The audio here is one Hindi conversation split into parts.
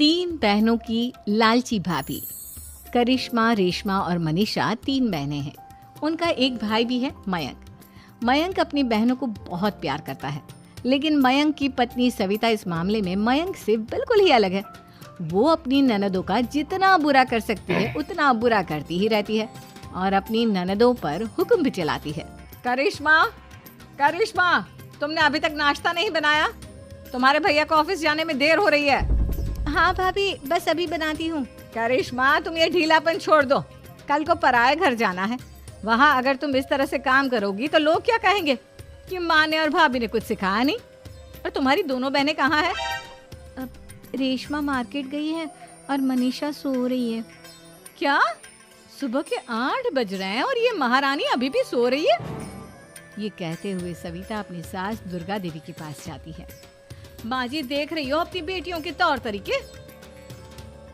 तीन बहनों की लालची भाभी। करिश्मा, रेशमा और मनीषा तीन बहनें हैं। उनका एक भाई भी है, मयंक। मयंक अपनी बहनों को बहुत प्यार करता है, लेकिन मयंक की पत्नी सविता इस मामले में मयंक से बिल्कुल ही अलग है। वो अपनी ननदों का जितना बुरा कर सकती है उतना बुरा करती ही रहती है और अपनी ननदों पर हुक्म भी चलाती है। करिश्मा, करिश्मा, तुमने अभी तक नाश्ता नहीं बनाया? तुम्हारे भैया को ऑफिस जाने में देर हो रही है। हाँ भाभी, बस अभी बनाती हूँ। करिश्मा, तुम ये ढीलापन छोड़ दो। कल को पराए घर जाना है। वहाँ अगर तुम इस तरह से काम करोगी तो लोग क्या कहेंगे कि माँ ने और भाभी ने कुछ सिखाया नहीं। और तुम्हारी दोनों बहनें कहाँ हैं? रेशमा मार्केट गई है और मनीषा सो रही है। क्या? सुबह के 8 बज रहे हैं और ये महारानी अभी भी सो रही है? ये कहते हुए सविता अपनी सास दुर्गा देवी के पास जाती है। माँ जी, देख रही हो अपनी बेटियों के तौर तरीके?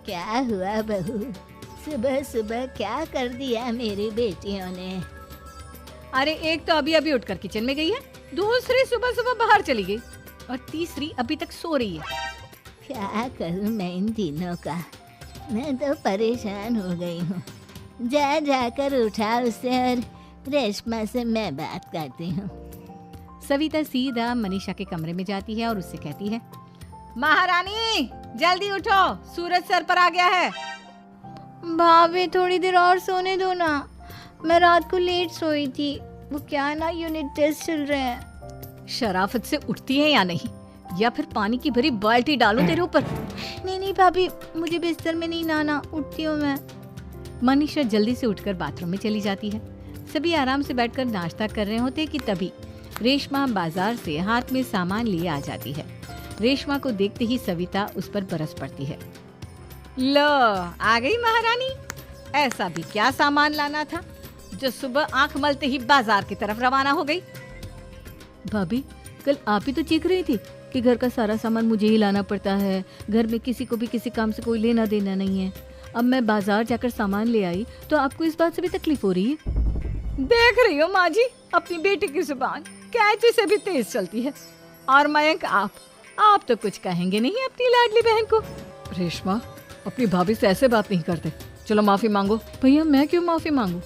क्या हुआ बहू, सुबह सुबह क्या कर दिया मेरी बेटियों ने? अरे एक तो अभी अभी उठकर किचन में गई है, दूसरी सुबह सुबह बाहर चली गई और तीसरी अभी तक सो रही है। क्या करूं मैं इन तीनों का, मैं तो परेशान हो गई हूँ। जा जाकर उठा उसे और रेशमा से मैं बात करती हूँ। सविता सीधा मनीषा के कमरे में जाती है और उससे कहती है, महारानी जल्दी उठो, सूरज सर पर आ गया है। भाभी थोड़ी देर और सोने दो ना, मैं रात को लेट सोई थी। वो क्या ना, यूनिट टेस्ट चल रहे हैं। शराफत से उठती है या नहीं, या फिर पानी की भरी बाल्टी डालूं तेरे ऊपर? नहीं भाभी, मुझे बिस्तर में नहीं लाना, उठती हूँ मैं। मनीषा जल्दी से उठकर बाथरूम में चली जाती है। सभी आराम से बैठकर नाश्ता कर रहे होते कि तभी रेशमा बाजार से हाथ में सामान लिए आ जाती है। रेशमा को देखते ही सविता उस पर बरस पड़ती है। लो, आ गई महारानी। ऐसा भी क्या सामान लाना था जो सुबह आंख मलते ही बाजार की तरफ रवाना हो गई? भाभी, कल आप ही तो चीख रही थी कि घर का सारा सामान मुझे ही लाना पड़ता है, घर में किसी को भी किसी काम से कोई लेना देना नहीं है। अब मैं बाजार जाकर सामान ले आई तो आपको इस बात से भी तकलीफ हो रही है? देख रही हो माँ जी, अपनी बेटी की जुबान कैंची से भी तेज चलती है। और मयंक, आप तो कुछ कहेंगे नहीं अपनी लाडली बहन को। रेशमा, अपनी भाभी से ऐसे बात नहीं करते। चलो माफी मांगो। भैया, मैं क्यों माफी मांगू?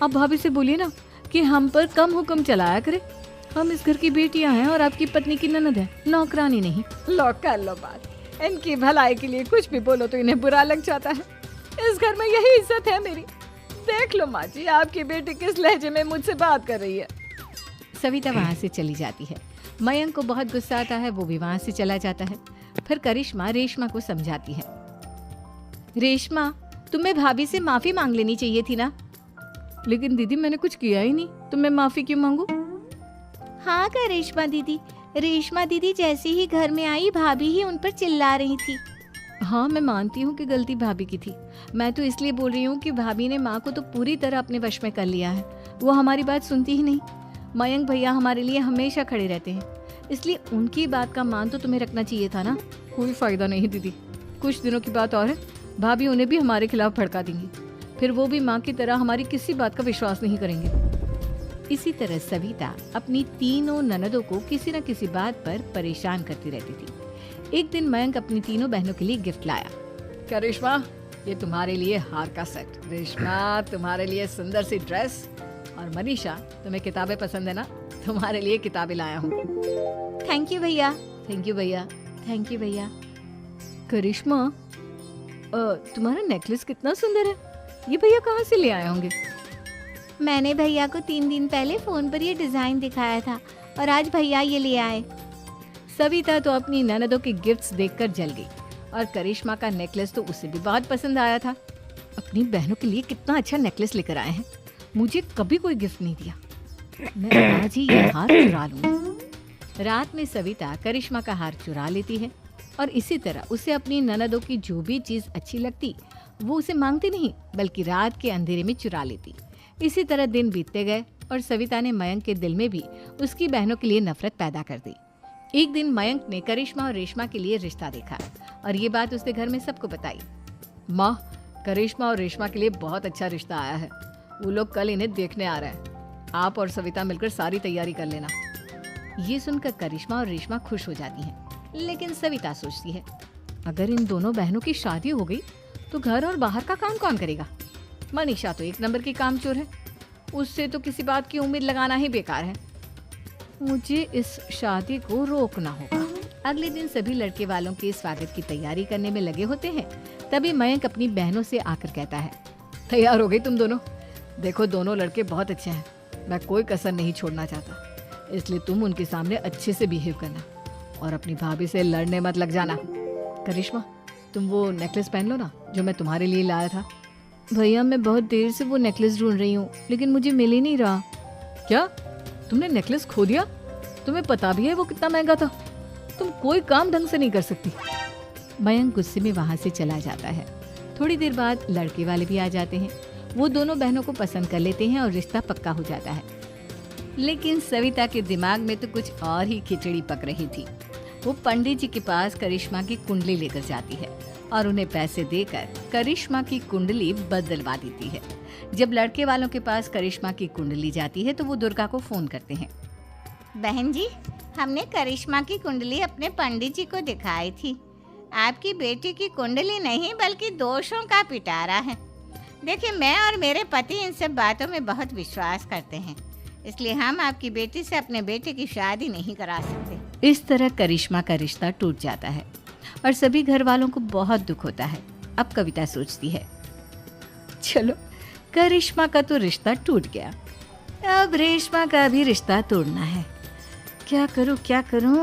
आप भाभी से बोलिए ना कि हम पर कम हुक्म चलाया करे। हम इस घर की बेटियां हैं और आपकी पत्नी की ननद है, नौकरानी नहीं। लो कर लो बात। इनकी भलाई के लिए कुछ भी बोलो तो इन्हें बुरा लग जाता है। इस घर में यही इज्जत है मेरी। देख लो माँ जी, आपकी बेटी किस लहजे में मुझसे बात कर रही है। सविता वहाँ से चली जाती है। मयंक को बहुत गुस्सा आता है, वो भी वहाँ से चला जाता है। फिर करिश्मा रेशमा को समझाती है। रेशमा, तुम्हें भाभी से माफी मांग लेनी चाहिए थी ना। लेकिन दीदी, मैंने कुछ किया ही नहीं, तो मैं माफी क्यों मांगू? हाँ करिश्मा दीदी, रेशमा दीदी जैसे ही घर में आई भाभी ही उन पर चिल्ला रही थी। हाँ, मैं मानती हूँ कि गलती भाभी की थी। मैं तो इसलिए बोल रही हूँ कि भाभी ने माँ को तो पूरी तरह अपने वश में कर लिया है। वो हमारी बात सुनती ही नहीं। मयंक भैया हमारे लिए हमेशा खड़े रहते हैं, इसलिए उनकी बात का मान तो तुम्हें रखना चाहिए था ना। कोई फायदा नहीं दीदी, कुछ दिनों की बात और है, भाभी उन्हें भी हमारे खिलाफ भड़का देंगी। फिर वो भी माँ की तरह हमारी किसी बात का विश्वास नहीं करेंगे। इसी तरह सविता अपनी तीनों ननदों को किसी न किसी बात पर परेशान करती रहती थी। एक दिन मयंक अपनी तीनों बहनों के लिए गिफ्ट लाया। क्या रेशमा, ये तुम्हारे लिए हार का सेट। रेशमा, तुम्हारे लिए सुंदर सी ड्रेस। और मनीषा, तुम्हें किताबें पसंद है ना, तुम्हारे लिए किताबें लाया हूँ। थैंक यू भैया। थैंक यू भैया। थैंक यू भैया। करिश्मा, तुम्हारा नेकलेस कितना सुंदर है। ये भैया कहाँ से ले आए होंगे? मैंने भैया को 3 दिन पहले फोन पर ये डिजाइन दिखाया था और आज भैया ये ले आए। सविता तो अपनी ननदों के गिफ्ट्स देखकर जल गई और करिश्मा का नेकलेस तो उसे भी बहुत पसंद आया था। अपनी बहनों के लिए कितना अच्छा नेकलेस लेकर आए हैं, मुझे कभी कोई गिफ्ट नहीं दिया। मैं आज ही ये हार चुरा लूंगी। रात में सविता करिश्मा का हार चुरा लेती है और इसी तरह उसे अपनी ननदों की जो भी चीज अच्छी लगती वो उसे मांगती नहीं, बल्कि रात के अंधेरे में चुरा लेती। इसी तरह दिन बीतते गए और सविता ने मयंक के दिल में भी उसकी बहनों के लिए नफरत पैदा कर दी। एक दिन मयंक ने करिश्मा और रेशमा के लिए रिश्ता देखा और ये बात उसने घर में सबको बताई। माँ, करिश्मा और रेशमा के लिए बहुत अच्छा रिश्ता आया है। वो लोग कल इन्हें देखने आ रहे हैं। आप और सविता मिलकर सारी तैयारी कर लेना। ये सुनकर करिश्मा और रेशमा खुश हो जाती हैं, लेकिन सविता सोचती है, अगर इन दोनों बहनों की शादी हो गई तो घर और बाहर का काम कौन करेगा? मनीषा तो एक नंबर की कामचोर है, उससे तो किसी बात की उम्मीद लगाना ही बेकार है। मुझे इस शादी को रोकना होगा। अगले दिन सभी लड़के वालों के स्वागत की तैयारी करने में लगे होते हैं। तभी मयंक अपनी बहनों से आकर कहता है, तैयार हो गई तुम दोनों? देखो दोनों लड़के बहुत अच्छे हैं, मैं कोई कसर नहीं छोड़ना चाहता, इसलिए तुम उनके सामने अच्छे से बिहेव करना और अपनी भाभी से लड़ने मत लग जाना। करिश्मा, तुम वो नेकलेस पहन लो ना जो मैं तुम्हारे लिए लाया था। भैया मैं बहुत देर से वो नेकलेस ढूंढ रही हूँ, लेकिन मुझे मिल ही नहीं रहा। क्या तुमने नेकलेस खो दिया? तुम्हें पता भी है वो कितना महंगा था? तुम कोई काम ढंग से नहीं कर सकती। मयंक गुस्से में वहां से चला जाता है। थोड़ी देर बाद लड़के वाले भी आ जाते हैं। वो दोनों बहनों को पसंद कर लेते हैं और रिश्ता पक्का हो जाता है। लेकिन सविता के दिमाग में तो कुछ और ही खिचड़ी पक रही थी। वो पंडित जी के पास करिश्मा की कुंडली लेकर जाती है और उन्हें पैसे देकर करिश्मा की कुंडली बदलवा देती है। जब लड़के वालों के पास करिश्मा की कुंडली जाती है तो वो दुर्गा को फोन करते हैं। बहन जी, हमने करिश्मा की कुंडली अपने पंडित जी को दिखाई थी। आपकी बेटी की कुंडली नहीं बल्कि दोषों का पिटारा है। देखिए, मैं और मेरे पति इन सब बातों में बहुत विश्वास करते हैं, इसलिए हम आपकी बेटी से अपने बेटे की शादी नहीं करा सकते। इस तरह करिश्मा का रिश्ता टूट जाता है और सभी घर वालों को बहुत दुख होता है। अब कविता सोचती है, चलो करिश्मा का तो रिश्ता टूट गया, अब रेशमा का भी रिश्ता तोड़ना है। क्या करूं?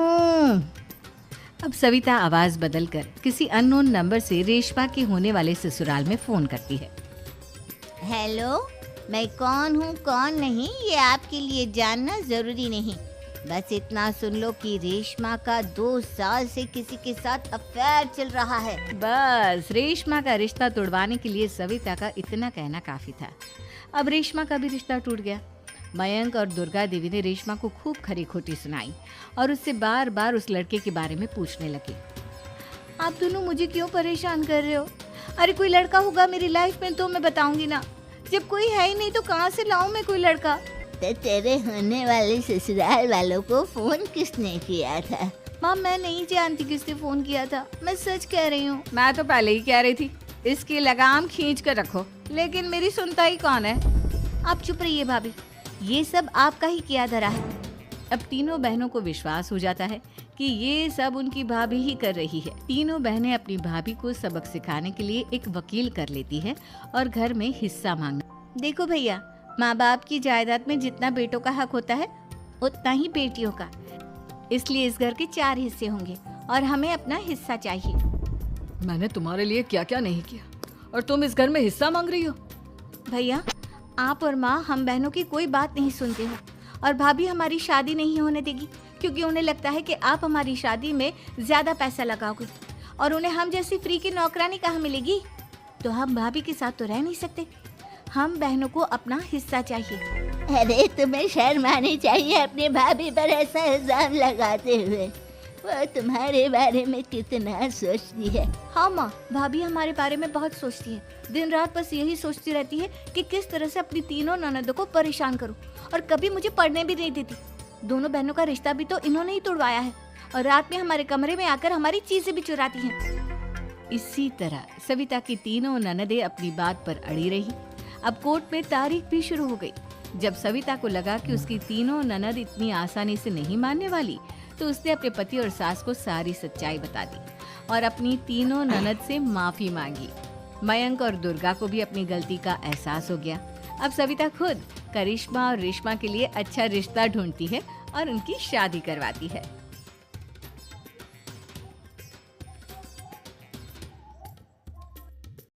अब सविता आवाज बदलकर किसी अननोन नंबर से रेशमा के होने वाले ससुराल में फोन करती है। हेलो, मैं कौन हूँ कौन नहीं ये आपके लिए जानना जरूरी नहीं, बस इतना सुन लो कि रेशमा का 2 साल से किसी के साथ अफेयर चल रहा है। बस रेशमा का रिश्ता तोड़वाने के लिए सविता का इतना कहना काफी था। अब रेशमा का भी रिश्ता टूट गया। मयंक और दुर्गा देवी ने रेशमा को खूब खरी खोटी सुनाई और उससे बार बार उस लड़के के बारे में पूछने लगे। आप दोनों मुझे क्यों परेशान कर रहे हो? अरे कोई लड़का होगा मेरी लाइफ में तो मैं बताऊंगी ना, जब कोई है ही नहीं तो कहाँ से लाऊं मैं कोई लड़का? तो तेरे होने वाले ससुराल वालों को फोन किसने किया था? माँ मैं नहीं जानती किसने फोन किया था, मैं सच कह रही हूँ। मैं तो पहले ही कह रही थी इसकी लगाम खींच कर रखो, लेकिन मेरी सुनता ही कौन है। आप चुप रहिए भाभी, ये सब आपका ही किया धरा है। अब तीनों बहनों को विश्वास हो जाता है कि ये सब उनकी भाभी ही कर रही है। तीनों बहनें अपनी भाभी को सबक सिखाने के लिए एक वकील कर लेती है और घर में हिस्सा मांगना। देखो भैया, माँ बाप की जायदाद में जितना बेटों का हक होता है उतना ही बेटियों का, इसलिए इस घर के 4 हिस्से होंगे और हमें अपना हिस्सा चाहिए। मैंने तुम्हारे लिए क्या क्या नहीं किया और तुम इस घर में हिस्सा मांग रही हो? भैया, आप और माँ हम बहनों की कोई बात नहीं सुनते हो और भाभी हमारी शादी नहीं होने देगी क्योंकि उन्हें लगता है कि आप हमारी शादी में ज्यादा पैसा लगाओगे और उन्हें हम जैसी फ्री की नौकरानी कहाँ मिलेगी। तो हम भाभी के साथ तो रह नहीं सकते, हम बहनों को अपना हिस्सा चाहिए। अरे तुम्हें शर्म आनी चाहिए अपनी भाभी पर ऐसा इल्जाम लगाते हुए। वो तुम्हारे बारे में कितना सोचती है। हाँ माँ, भाभी हमारे बारे में बहुत सोचती है, दिन रात बस यही सोचती रहती है कि किस तरह से अपनी तीनों ननदों को परेशान करूं और कभी मुझे पढ़ने भी नहीं देती। दोनों बहनों का रिश्ता भी तो इन्होंने ही तोड़वाया है और रात में हमारे कमरे में आकर हमारी चीजें भी चुराती हैं। इसी तरह सविता की तीनों ननदें अपनी बात पर अड़ी रही। अब कोर्ट में तारीख भी शुरू हो गई। जब सविता को लगा कि उसकी तीनों ननद इतनी आसानी से नहीं मानने वाली, तो उसने अपने पति और सास को सारी सच्चाई बता दी और अपनी तीनों ननद से माफी मांगी। मयंक और दुर्गा को भी अपनी गलती का एहसास हो गया। अब सविता खुद करिश्मा और रेशमा के लिए अच्छा रिश्ता ढूंढती है और उनकी शादी करवाती है।